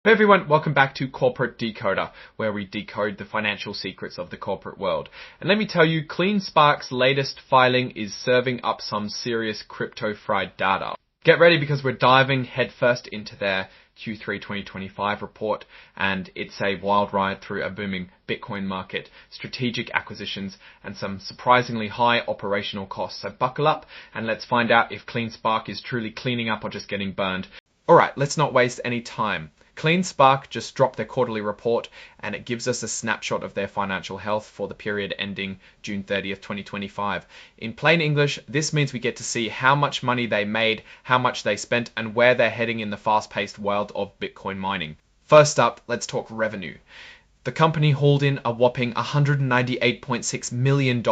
Hey everyone, welcome back to Corporate Decoder, where we decode the financial secrets of the corporate world. And let me tell you, CleanSpark's latest filing is serving up some serious crypto-fried data. Get ready because we're diving headfirst into their Q3 2025 report, and it's a wild ride through a booming Bitcoin market, strategic acquisitions, and some surprisingly high operational costs. So buckle up and let's find out if CleanSpark is truly cleaning up or just getting burned. Alright, let's not waste any time. CleanSpark just dropped their quarterly report, and it gives us a snapshot of their financial health for the period ending June 30th, 2025. In plain English, this means we get to see how much money they made, how much they spent, and where they're heading in the fast-paced world of Bitcoin mining. First up, let's talk revenue. The company hauled in a whopping $198.6 million in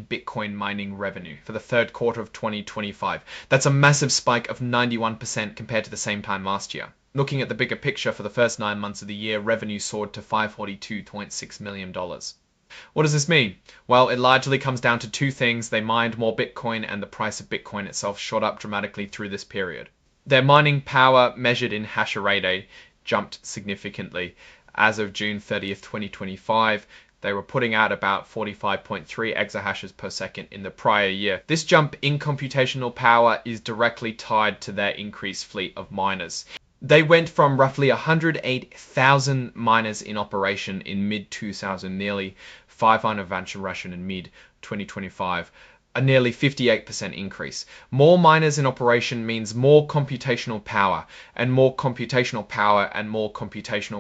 Bitcoin mining revenue for the third quarter of 2025. That's a massive spike of 91% compared to the same time last year. Looking at the bigger picture for the first 9 months of the year, revenue soared to $542.6 million. What does this mean? Well, it largely comes down to two things. They mined more Bitcoin, and the price of Bitcoin itself shot up dramatically through this period. Their mining power measured in hash rate jumped significantly. As of June 30th, 2025, they were putting out about 45.3 exahashes per second in the prior year. This jump in computational power is directly tied to their increased fleet of miners. They went from roughly 108,000 miners in operation in mid-2000, nearly 500 Russian in mid-2025, a nearly 58% increase. More miners in operation means more computational power, and more computational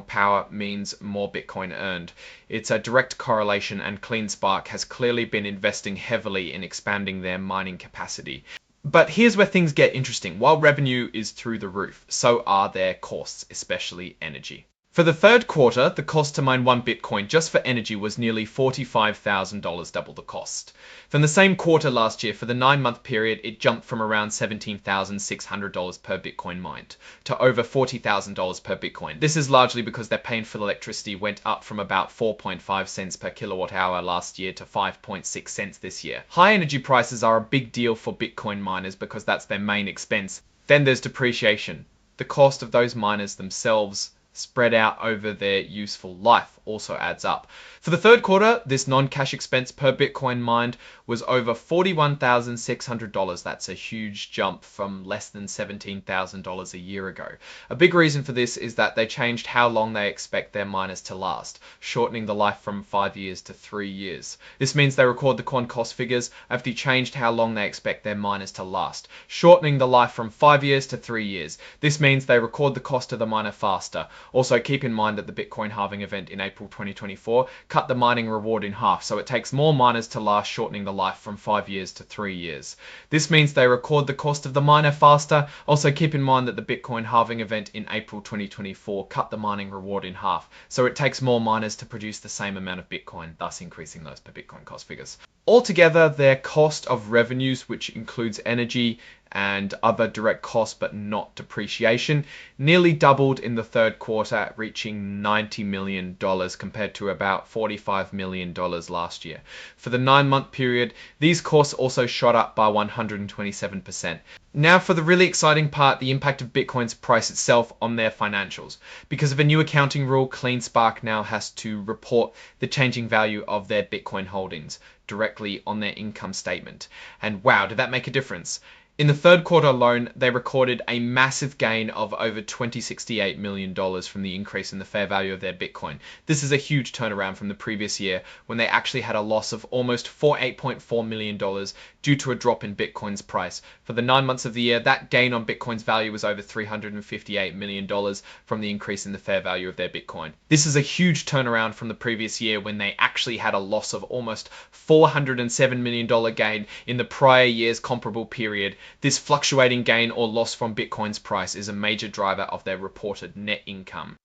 power means more Bitcoin earned. It's a direct correlation, and CleanSpark has clearly been investing heavily in expanding their mining capacity. But here's where things get interesting. While revenue is through the roof, so are their costs, especially energy. For the third quarter, the cost to mine 1 Bitcoin just for energy was nearly $45,000, double the cost. From the same quarter last year, for the 9-month period, it jumped from around $17,600 per Bitcoin mined to over $40,000 per Bitcoin. This is largely because their paying for electricity went up from about 4.5 cents per kilowatt hour last year to 5.6 cents this year. High energy prices are a big deal for Bitcoin miners because that's their main expense. Then there's depreciation. The cost of those miners themselves spread out over their useful life also adds up. For the third quarter, this non-cash expense per Bitcoin mined was over $41,600. That's a huge jump from less than $17,000 a year ago. A big reason for this is that they changed how long they expect their miners to last, shortening the life from 5 years to 3 years. This means they record the quant cost figures after they changed how long they expect their miners to last, shortening the life from 5 years to 3 years. This means they record the cost of the miner faster. Also, keep in mind that the Bitcoin halving event in April 2024 cut the mining reward in half, so it takes more miners to last, shortening the life from 5 years to 3 years. This means they record the cost of the miner faster. Also, keep in mind that the Bitcoin halving event in April 2024 cut the mining reward in half, so it takes more miners to produce the same amount of Bitcoin, thus increasing those per Bitcoin cost figures. Altogether, their cost of revenues, which includes energy and other direct costs but not depreciation, nearly doubled in the third quarter, reaching $90 million compared to about $45 million last year. For the 9-month period, these costs also shot up by 127%. Now for the really exciting part, the impact of Bitcoin's price itself on their financials. Because of a new accounting rule, CleanSpark now has to report the changing value of their Bitcoin holdings directly on their income statement. And wow, did that make a difference? In the third quarter alone, they recorded a massive gain of over $68 million from the increase in the fair value of their Bitcoin. This is a huge turnaround from the previous year when they actually had a loss of almost $48.4 million due to a drop in Bitcoin's price. For the 9 months of the year, that gain on Bitcoin's value was over $358 million from the increase in the fair value of their Bitcoin. This is a huge turnaround from the previous year when they actually had a loss of almost $407 million gain in the prior year's comparable period. This fluctuating gain or loss from Bitcoin's price is a major driver of their reported net income.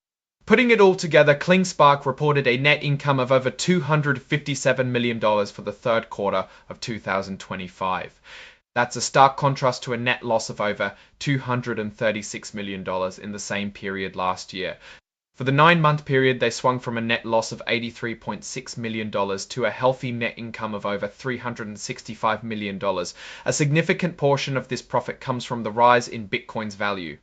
Putting it all together, CleanSpark reported a net income of over $257 million for the third quarter of 2025. That's a stark contrast to a net loss of over $236 million in the same period last year. For the 9-month period, they swung from a net loss of $83.6 million to a healthy net income of over $365 million. A significant portion of this profit comes from the rise in Bitcoin's value.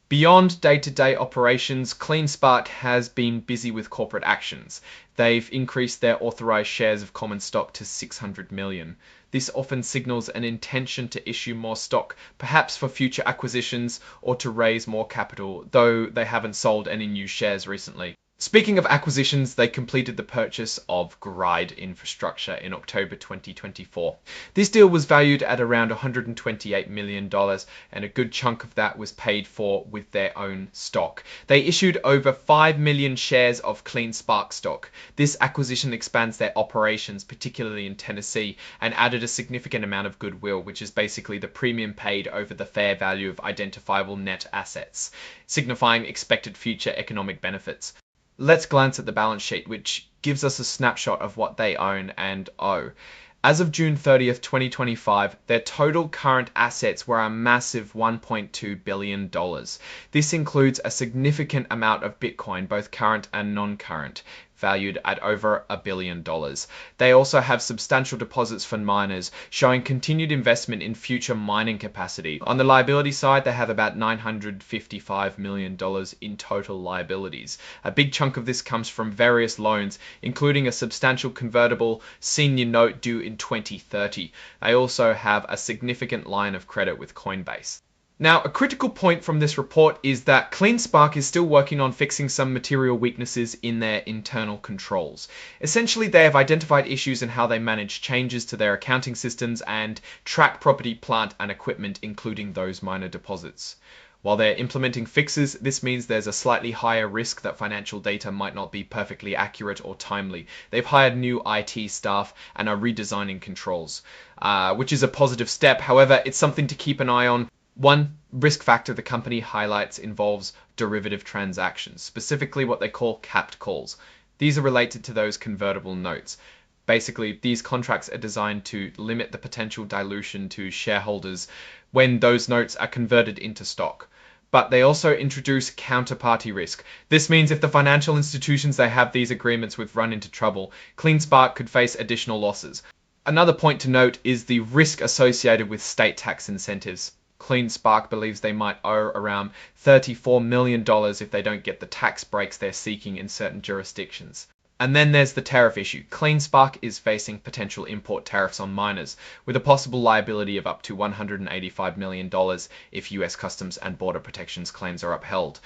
Beyond day-to-day operations, CleanSpark has been busy with corporate actions. They've increased their authorized shares of common stock to 600 million. This often signals an intention to issue more stock, perhaps for future acquisitions or to raise more capital, though they haven't sold any new shares recently. Speaking of acquisitions, they completed the purchase of Gride Infrastructure in October 2024. This deal was valued at around $128 million, and a good chunk of that was paid for with their own stock. They issued over 5 million shares of CleanSpark stock. This acquisition expands their operations, particularly in Tennessee, and added a significant amount of goodwill, which is basically the premium paid over the fair value of identifiable net assets, signifying expected future economic benefits. Let's glance at the balance sheet, which gives us a snapshot of what they own and owe. As of June 30th, 2025, their total current assets were a massive $1.2 billion. This includes a significant amount of Bitcoin, both current and non-current, valued at over $1 billion. They also have substantial deposits for miners, showing continued investment in future mining capacity. On the liability side, they have about $955 million in total liabilities. A big chunk of this comes from various loans, including a substantial convertible senior note due in 2030. They also have a significant line of credit with Coinbase. Now, a critical point from this report is that CleanSpark is still working on fixing some material weaknesses in their internal controls. Essentially, they have identified issues in how they manage changes to their accounting systems and track property, plant, and equipment, including those miner deposits. While they're implementing fixes, this means there's a slightly higher risk that financial data might not be perfectly accurate or timely. They've hired new IT staff and are redesigning controls, which is a positive step. However, it's something to keep an eye on. One risk factor the company highlights involves derivative transactions, specifically what they call capped calls. These are related to those convertible notes. Basically, these contracts are designed to limit the potential dilution to shareholders when those notes are converted into stock. But they also introduce counterparty risk. This means if the financial institutions they have these agreements with run into trouble, CleanSpark could face additional losses. Another point to note is the risk associated with state tax incentives. CleanSpark believes they might owe around $34 million if they don't get the tax breaks they're seeking in certain jurisdictions. And then there's the tariff issue. CleanSpark is facing potential import tariffs on miners, with a possible liability of up to $185 million if US Customs and Border Protection's claims are upheld.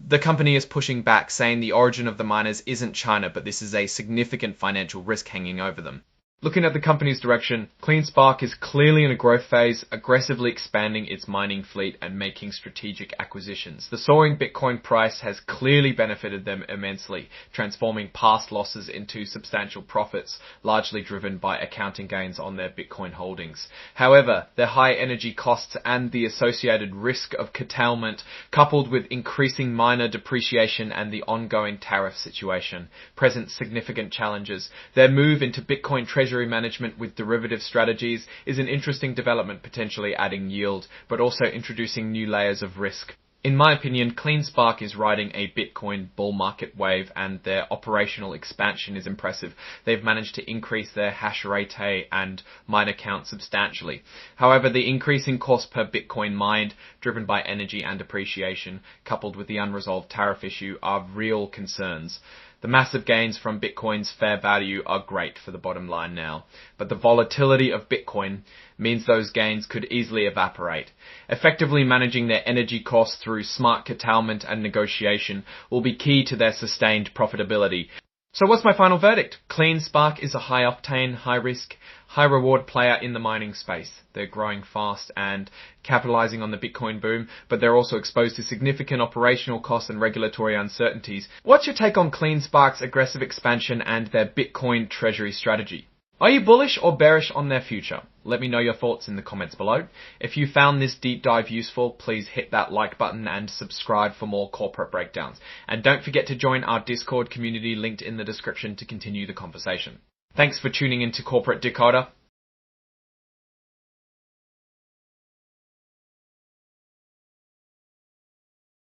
The company is pushing back, saying the origin of the miners isn't China, but this is a significant financial risk hanging over them. Looking at the company's direction, CleanSpark is clearly in a growth phase, aggressively expanding its mining fleet and making strategic acquisitions. The soaring Bitcoin price has clearly benefited them immensely, transforming past losses into substantial profits, largely driven by accounting gains on their Bitcoin holdings. However, their high energy costs and the associated risk of curtailment, coupled with increasing miner depreciation and the ongoing tariff situation, present significant challenges. Their move into Bitcoin treasury management with derivative strategies is an interesting development, potentially adding yield, but also introducing new layers of risk. In my opinion, CleanSpark is riding a Bitcoin bull market wave, and their operational expansion is impressive. They've managed to increase their hash rate and miner count substantially. However, the increasing cost per Bitcoin mined, driven by energy and depreciation, coupled with the unresolved tariff issue, are real concerns. The massive gains from Bitcoin's fair value are great for the bottom line now, but the volatility of Bitcoin means those gains could easily evaporate. Effectively managing their energy costs through smart curtailment and negotiation will be key to their sustained profitability. So what's my final verdict? CleanSpark is a high-octane, high-risk, high-reward player in the mining space. They're growing fast and capitalizing on the Bitcoin boom, but they're also exposed to significant operational costs and regulatory uncertainties. What's your take on CleanSpark's aggressive expansion and their Bitcoin treasury strategy? Are you bullish or bearish on their future? Let me know your thoughts in the comments below. If you found this deep dive useful, please hit that like button and subscribe for more corporate breakdowns. And don't forget to join our Discord community linked in the description to continue the conversation. Thanks for tuning into Corporate Decoder.